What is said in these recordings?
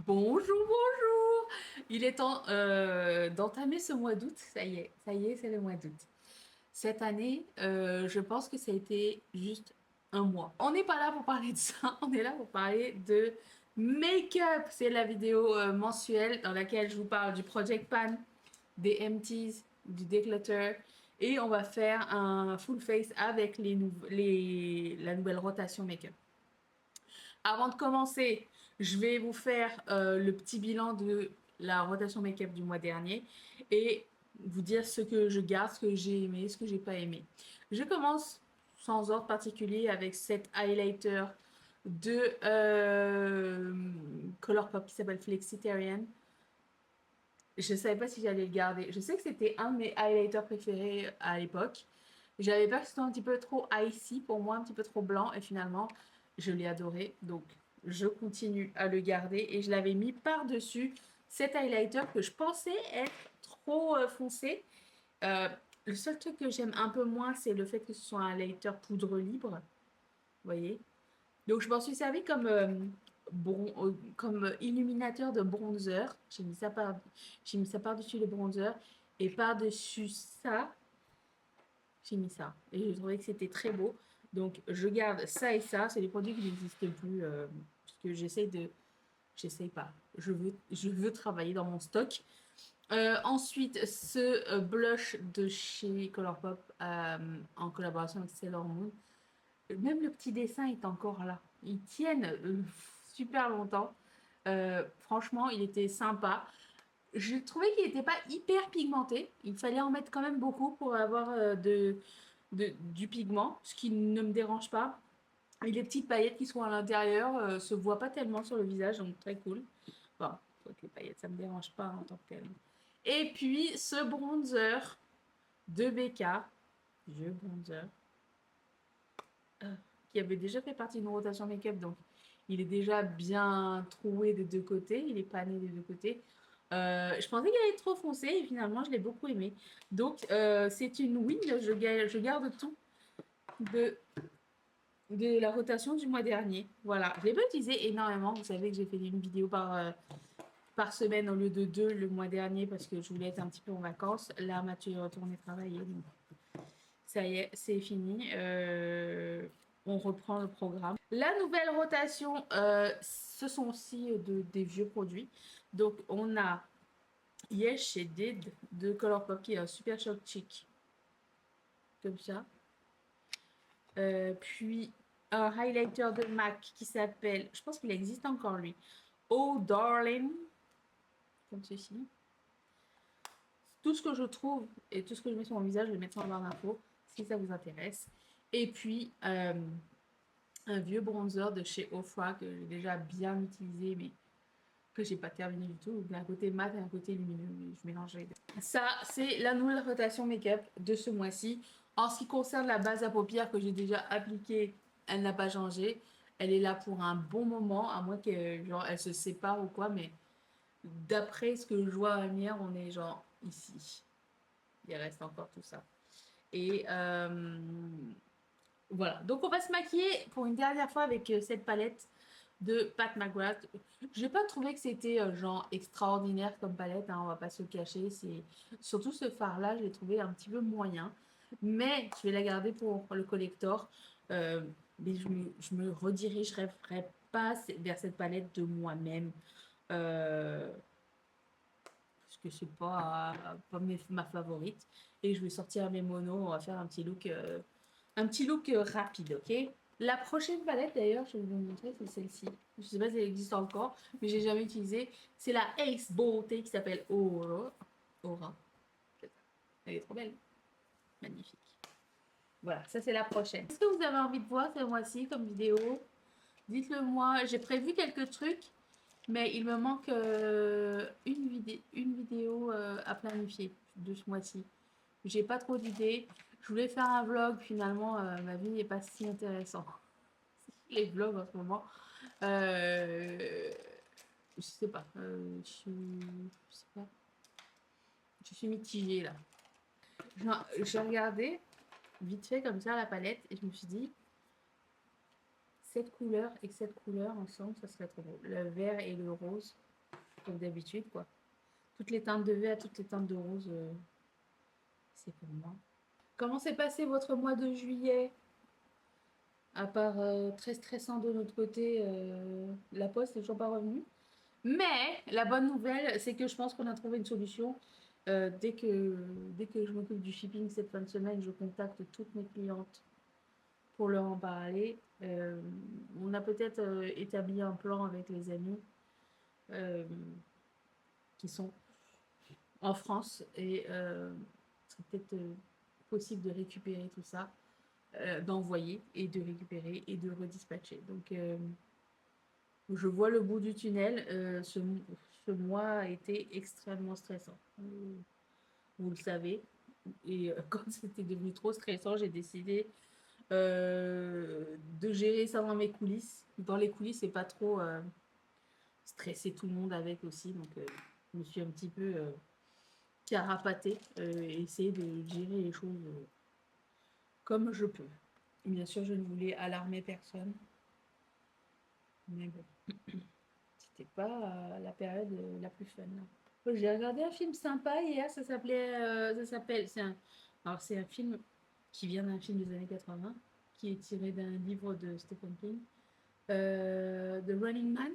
Bonjour, bonjour! Il est temps d'entamer ce mois d'août. Ça y est, c'est le mois d'août. Cette année, je pense que ça a été juste un mois. On n'est pas là pour parler de ça, on est là pour parler de make-up. C'est la vidéo mensuelle dans laquelle je vous parle du Project Pan, des empties, du declutter. Et on va faire un full face avec la nouvelle rotation make-up. Avant de commencer, je vais vous faire le petit bilan de la rotation make-up du mois dernier et vous dire ce que je garde, ce que j'ai aimé, ce que j'ai pas aimé. Je commence sans ordre particulier avec cet highlighter de Colourpop qui s'appelle Flexitarian. Je savais pas si j'allais le garder. Je sais que c'était un de mes highlighters préférés à l'époque. J'avais peur que c'était un petit peu trop icy pour moi, un petit peu trop blanc, et finalement, je l'ai adoré. Donc, je continue à le garder et je l'avais mis par-dessus cet highlighter que je pensais être trop foncé. Euh, le seul truc que j'aime un peu moins, c'est le fait que ce soit un highlighter poudre libre. Vous voyez? Donc, je m'en suis servi comme, comme illuminateur de bronzer. J'ai mis ça par-dessus le bronzer. Et par-dessus ça, j'ai mis ça. Et j'ai trouvé que c'était très beau. Donc, je garde ça et ça. C'est des produits qui n'existent plus. Parce que j'essaie de... J'essaie pas. Je veux travailler dans mon stock. Ensuite, ce blush de chez Colourpop en collaboration avec Sailor Moon. Même le petit dessin est encore là. Ils tiennent super longtemps. Franchement, il était sympa. Je trouvais qu'il n'était pas hyper pigmenté. Il fallait en mettre quand même beaucoup pour avoir du pigment, ce qui ne me dérange pas. Et les petites paillettes qui sont à l'intérieur se voient pas tellement sur le visage, donc très cool. Bon, les paillettes, ça me dérange pas en tant que tel. Et puis, ce bronzer de BK, vieux bronzer, qui avait déjà fait partie d'une rotation make-up, donc il est déjà bien troué des deux côtés, il est pané des deux côtés. Je pensais qu'il allait être trop foncé et finalement je l'ai beaucoup aimé. Donc c'est une win, je garde tout de, de la rotation du mois dernier. Voilà, je l'ai pas utilisé énormément, vous savez que j'ai fait une vidéo par semaine au lieu de deux le mois dernier parce que je voulais être un petit peu en vacances. Là Mathieu est retourné travailler, donc ça y est, c'est fini. On reprend le programme. La nouvelle rotation, ce sont aussi des vieux produits. Donc, on a Yes chez Did de Colourpop qui est un super choc chic. Comme ça. Puis, un highlighter de MAC qui s'appelle, je pense qu'il existe encore lui, Oh Darling. Comme ceci. Tout ce que je trouve et tout ce que je mets sur mon visage, je vais mettre en barre d'infos si ça vous intéresse. Et puis, un vieux bronzer de chez Ofra que j'ai déjà bien utilisé, mais que j'ai pas terminé du tout. Il y a un côté mat et un côté lumineux, mais je mélange les deux. Ça, c'est la nouvelle rotation make-up de ce mois-ci. En ce qui concerne la base à paupières que j'ai déjà appliquée, elle n'a pas changé. Elle est là pour un bon moment, à moins que genre elle se sépare ou quoi, mais d'après ce que je vois à la lumière, on est genre ici. Il reste encore tout ça. Et voilà. Donc on va se maquiller pour une dernière fois avec cette palette de Pat McGrath. J'ai pas trouvé que c'était genre extraordinaire comme palette, hein, on va pas se le cacher. C'est surtout ce fard là, je l'ai trouvé un petit peu moyen, mais je vais la garder pour le collector. Mais je me redirigerai pas vers cette palette de moi-même. Parce que c'est pas ma favorite. Et je vais sortir mes monos, on va faire un petit look rapide, ok? La prochaine palette d'ailleurs, je vais vous montrer, c'est celle-ci. Je sais pas si elle existe encore, mais j'ai jamais utilisé. C'est la Ace Beauté qui s'appelle Aura. Aura. Elle est trop belle. Magnifique. Voilà, ça c'est la prochaine. Est-ce que vous avez envie de voir ce mois-ci comme vidéo? Dites-le moi. J'ai prévu quelques trucs, mais il me manque une vidéo à planifier de ce mois-ci. J'ai pas trop d'idées. Je voulais faire un vlog, finalement, ma vie n'est pas si intéressante. Les vlogs en ce moment. Euh, je sais pas. Je sais pas. Je suis mitigée là. J'ai regardé vite fait comme ça la palette et je me suis dit, cette couleur et cette couleur ensemble, ça serait trop beau. Le vert et le rose. comme d'habitude, quoi. Toutes les teintes de vert, toutes les teintes de rose, c'est pour moi. Comment s'est passé votre mois de juillet? À part très stressant de notre côté, la poste n'est toujours pas revenue. Mais la bonne nouvelle, c'est que je pense qu'on a trouvé une solution. Dès que je m'occupe du shipping cette fin de semaine, je contacte toutes mes clientes pour leur en parler. On a peut-être établi un plan avec les amis euh, qui sont en France et c'est peut-être possible de récupérer tout ça, d'envoyer et de récupérer et de redispatcher. Donc, je vois le bout du tunnel. Ce mois a été extrêmement stressant. Vous le savez. Et quand c'était devenu trop stressant, j'ai décidé de gérer ça dans mes coulisses. Dans les coulisses, c'est pas trop stresser tout le monde avec aussi. Donc, je me suis un petit peu carapatée et essayé de gérer les choses comme je peux. Bien sûr, je ne voulais alarmer personne. Mais bon, c'était pas la période la plus fun. J'ai regardé un film sympa hier, alors c'est un film qui vient d'un film des années 80, qui est tiré d'un livre de Stephen King, The Running Man.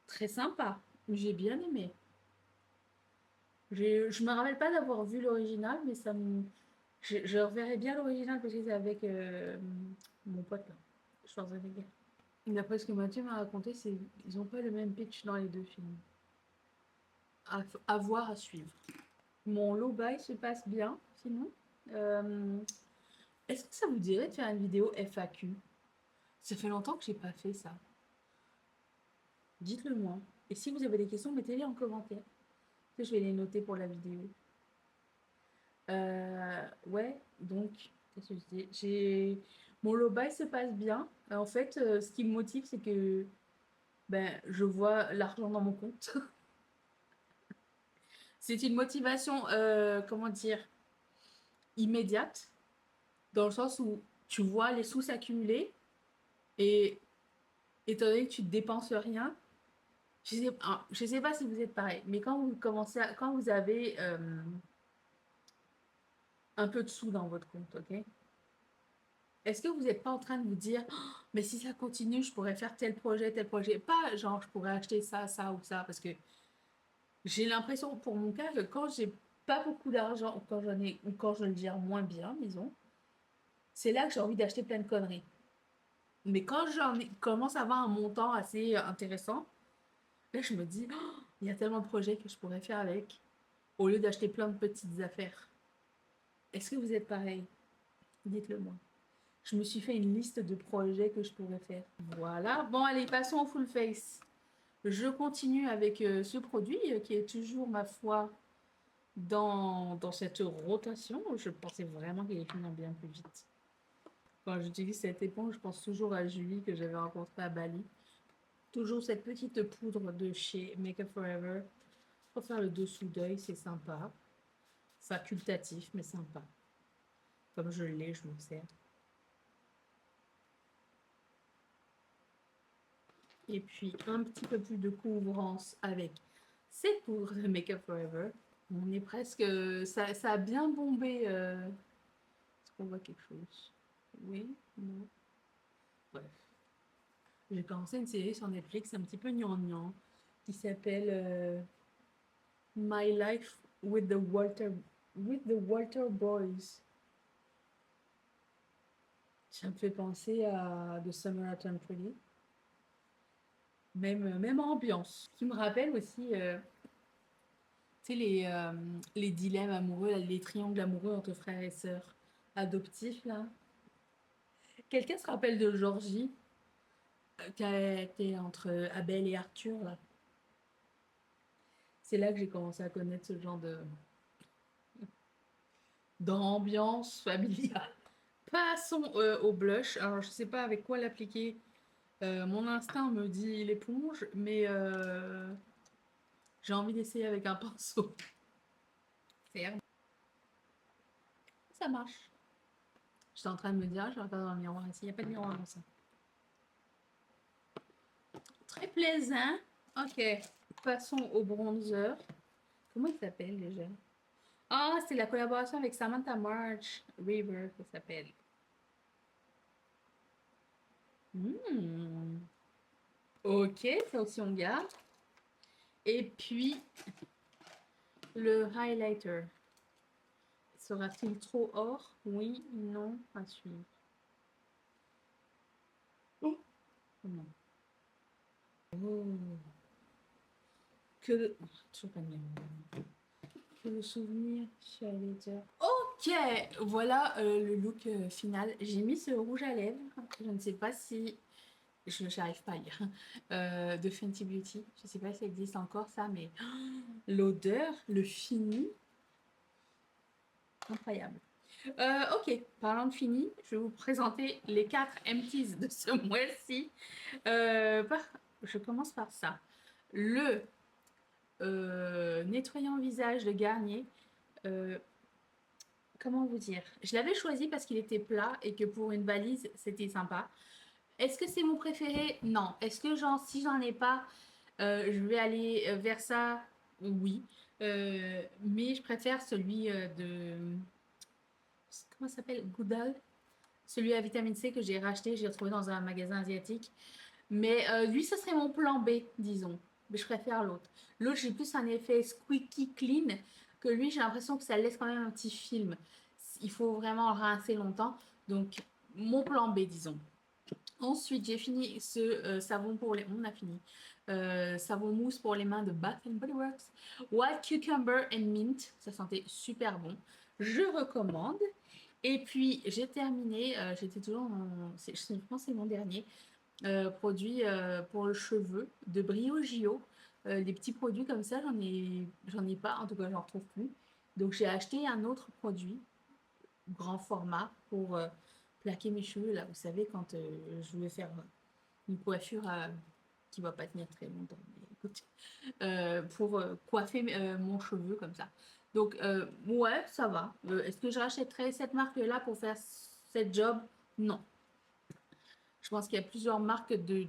Très sympa, j'ai bien aimé. Je me rappelle pas d'avoir vu l'original, mais je reverrai bien l'original parce que c'est avec mon pote là, Schwarzenegger. D'après ce que Mathieu m'a raconté, ils n'ont pas le même pitch dans les deux films. À voir, à suivre. Mon low buy se passe bien, sinon. Est-ce que ça vous dirait de faire une vidéo FAQ? Ça fait longtemps que j'ai pas fait ça. Dites-le moi. Et si vous avez des questions, mettez-les en commentaire. Je vais les noter pour la vidéo. Ouais, donc, qu'est-ce que je dis? Mon low buy se passe bien. En fait, ce qui me motive, c'est que je vois l'argent dans mon compte. C'est une motivation, comment dire, immédiate, dans le sens où tu vois les sous s'accumuler et étant donné que tu ne dépenses rien, je sais pas si vous êtes pareil, mais quand vous avez un peu de sous dans votre compte, ok? Est-ce que vous n'êtes pas en train de vous dire, oh, mais si ça continue, je pourrais faire tel projet, pas genre je pourrais acheter ça, ça ou ça, parce que j'ai l'impression pour mon cas que quand j'ai pas beaucoup d'argent, ou quand j'en ai, ou quand je le gère moins bien, disons, c'est là que j'ai envie d'acheter plein de conneries. Mais quand commence à avoir un montant assez intéressant, là je me dis, oh, il y a tellement de projets que je pourrais faire avec, au lieu d'acheter plein de petites affaires. Est-ce que vous êtes pareil? Dites-le moi. Je me suis fait une liste de projets que je pourrais faire. Voilà. Bon, allez, passons au full face. Je continue avec ce produit qui est toujours, ma foi, dans cette rotation. Je pensais vraiment qu'il allait finir bien plus vite. Quand j'utilise cette éponge, je pense toujours à Julie que j'avais rencontrée à Bali. Toujours cette petite poudre de chez Make Up Forever. Pour faire le dessous d'œil, c'est sympa. Facultatif, mais sympa. Comme je l'ai, je m'en sers. Et puis un petit peu plus de couvrance avec cette poudre de Make Up Forever. On est presque... Ça a bien bombé. Est-ce qu'on voit quelque chose? Oui, non. Bref. J'ai commencé une série sur Netflix un petit peu gnangnan qui s'appelle My Life with the Walter Boys. Ça me fait penser à The Summer I Turned Pretty. Même ambiance. Qui me rappelle aussi, tu sais, les dilemmes amoureux, les triangles amoureux entre frères et sœurs adoptifs, là. Quelqu'un se rappelle de Georgie, qui a été entre Abel et Arthur, là. C'est là que j'ai commencé à connaître ce genre d'ambiance familiale. Passons au blush. Alors, je sais pas avec quoi l'appliquer. Mon instinct me dit l'éponge, mais j'ai envie d'essayer avec un pinceau. Ferme. Ça marche. J'étais en train de me dire, je regarde dans le miroir ici. Il n'y a pas de miroir dans ça. Très plaisant. Ok. Passons au bronzer. Comment il s'appelle déjà? Ah, c'est la collaboration avec Samantha March River, ça s'appelle. Ok, ça aussi on garde. Et puis, le highlighter. Sera-t-il trop or? Oui, non, à suivre. Oh, non. Oh. Que... toujours pas de que le souvenir, j'allais dire. Ok, voilà le look final. J'ai mis ce rouge à lèvres. Je ne sais pas si... Je n'arrive pas à lire. De Fenty Beauty. Je ne sais pas si ça existe encore ça, mais l'odeur, le fini, incroyable. Ok, parlant de fini, je vais vous présenter les 4 empties de ce mois-ci. Je commence par ça. Le nettoyant visage de Garnier. Comment vous dire? Je l'avais choisi parce qu'il était plat et que pour une valise, c'était sympa. Est-ce que c'est mon préféré? Non. Est-ce que si j'en ai pas, je vais aller vers ça? Oui. Mais je préfère celui de... Comment ça s'appelle? Goodall. Celui à vitamine C que j'ai racheté, j'ai retrouvé dans un magasin asiatique. Mais lui, ce serait mon plan B, disons. Mais je préfère l'autre. L'autre, j'ai plus un effet squeaky clean que lui, j'ai l'impression que ça laisse quand même un petit film. Il faut vraiment rincer longtemps. Donc, mon plan B, disons. Ensuite, j'ai fini ce savon pour les... On a fini. Savon mousse pour les mains de Bath Body Works. Wild Cucumber and Mint. Ça sentait super bon. Je recommande. Et puis, j'ai terminé. J'étais toujours en... Je pense que c'est mon dernier. Produit pour le cheveu de Briogeo. Des petits produits comme ça, j'en ai pas. En tout cas, j'en retrouve plus. Donc, j'ai acheté un autre produit grand format pour plaquer mes cheveux. Là, vous savez, quand je voulais faire une coiffure qui va pas tenir très longtemps, mais écoute, pour coiffer mon cheveu comme ça. Donc, ouais, ça va. Est-ce que je rachèterais cette marque-là pour faire cette job? Non. Je pense qu'il y a plusieurs marques de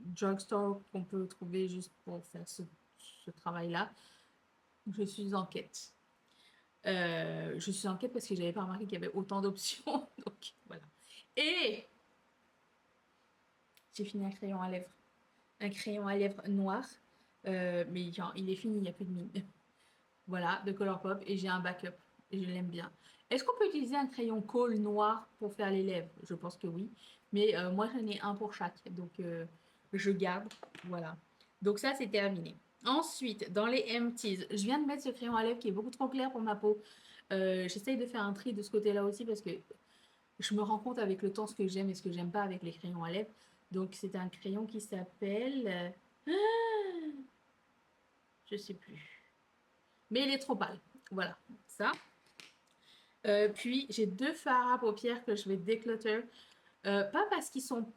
drugstore qu'on peut trouver juste pour faire ce travail-là. Je suis en quête. Je suis en quête parce que j'avais pas remarqué qu'il y avait autant d'options. Donc, voilà. Et j'ai fini un crayon à lèvres. Un crayon à lèvres noir. Mais genre, il est fini, il n'y a plus de mine. Voilà, de Colourpop. Et j'ai un backup. Et je l'aime bien. Est-ce qu'on peut utiliser un crayon colle noir pour faire les lèvres? Je pense que oui. Mais moi, j'en ai un pour chaque. Donc, je garde. Voilà. Donc, ça, c'est terminé. Ensuite, dans les empties, je viens de mettre ce crayon à lèvres qui est beaucoup trop clair pour ma peau. J'essaye de faire un tri de ce côté-là aussi parce que je me rends compte avec le temps ce que j'aime et ce que j'aime pas avec les crayons à lèvres. Donc, c'est un crayon qui s'appelle... je sais plus. Mais il est trop pâle. Voilà, ça. Puis, j'ai 2 fards à paupières que je vais déclutter. Pas parce qu'ils sont...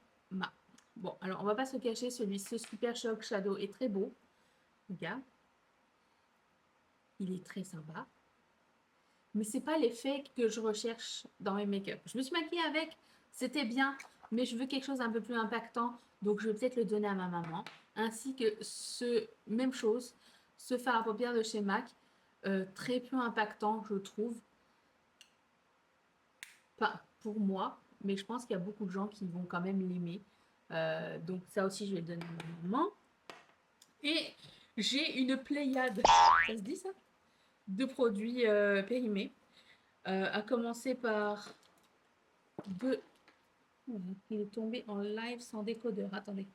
Bon, alors, on va pas se cacher. Ce Super Shock Shadow est très beau. Regarde. Il est très sympa. Mais c'est pas l'effet que je recherche dans mes make-up. Je me suis maquillée avec, c'était bien, mais je veux quelque chose d'un peu plus impactant, donc je vais peut-être le donner à ma maman. Ainsi que même chose, ce fard à paupières de chez MAC, très peu impactant, je trouve. Pas pour moi, mais je pense qu'il y a beaucoup de gens qui vont quand même l'aimer. Donc ça aussi, je vais le donner à ma maman. Et j'ai une pléiade, ça se dit ça? De produits périmés. À commencer par il est tombé en live sans décodeur. Attendez.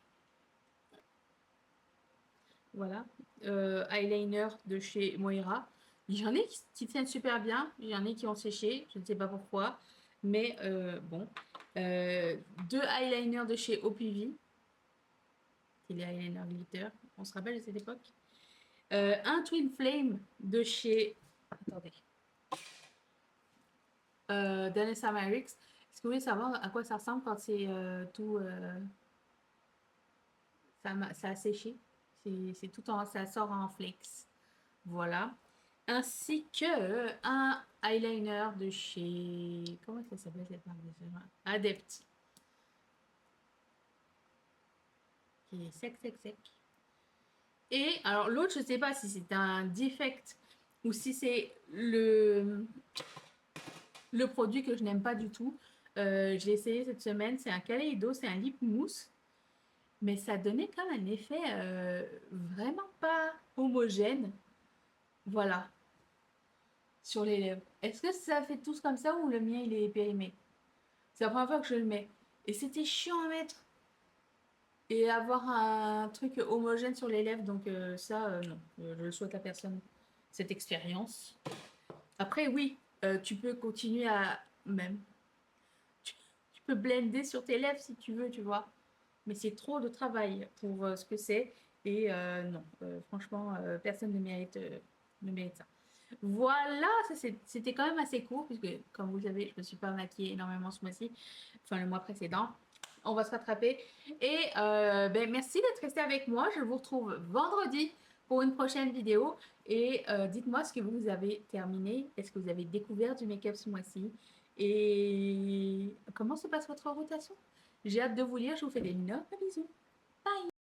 Voilà. Eyeliner de chez Moira. Il y en a qui tiennent super bien. Il y en a qui ont séché. Je ne sais pas pourquoi. Mais bon. 2 eyeliners de chez OPV. C'est les eyeliners glitter. On se rappelle de cette époque. Un Twin Flame de chez... Attendez. Danessa Myricks. Est-ce que vous voulez savoir à quoi ça ressemble quand c'est tout... ça a séché. C'est tout en... Ça sort en flakes. Voilà. Ainsi que un eyeliner de chez... Comment ça s'appelle cette marque déjà? Adept. Qui est sec, sec, sec. Et alors l'autre, je sais pas si c'est un defect ou si c'est le produit que je n'aime pas du tout. J'ai essayé cette semaine, c'est un Kaleido, c'est un lip mousse, mais ça donnait comme un effet vraiment pas homogène. Voilà, sur les lèvres. Est-ce que ça fait tous comme ça ou le mien il est périmé? C'est la première fois que je le mets. Et c'était chiant à mettre. Et avoir un truc homogène sur les lèvres, donc ça, non. Je le souhaite à personne, cette expérience. Après, oui, tu peux continuer à... Même, tu, tu peux blender sur tes lèvres si tu veux, tu vois. Mais c'est trop de travail pour ce que c'est. Et non, franchement, personne ne mérite ça. Voilà, c'était quand même assez court, puisque comme vous le savez, je ne me suis pas maquillée énormément ce mois-ci, enfin le mois précédent. On va se rattraper. Et ben, merci d'être resté avec moi. Je vous retrouve vendredi pour une prochaine vidéo. Et dites-moi ce que vous avez terminé. Est-ce que vous avez découvert du make-up ce mois-ci? Et comment se passe votre rotation? J'ai hâte de vous lire. Je vous fais des énormes bisous. Bye!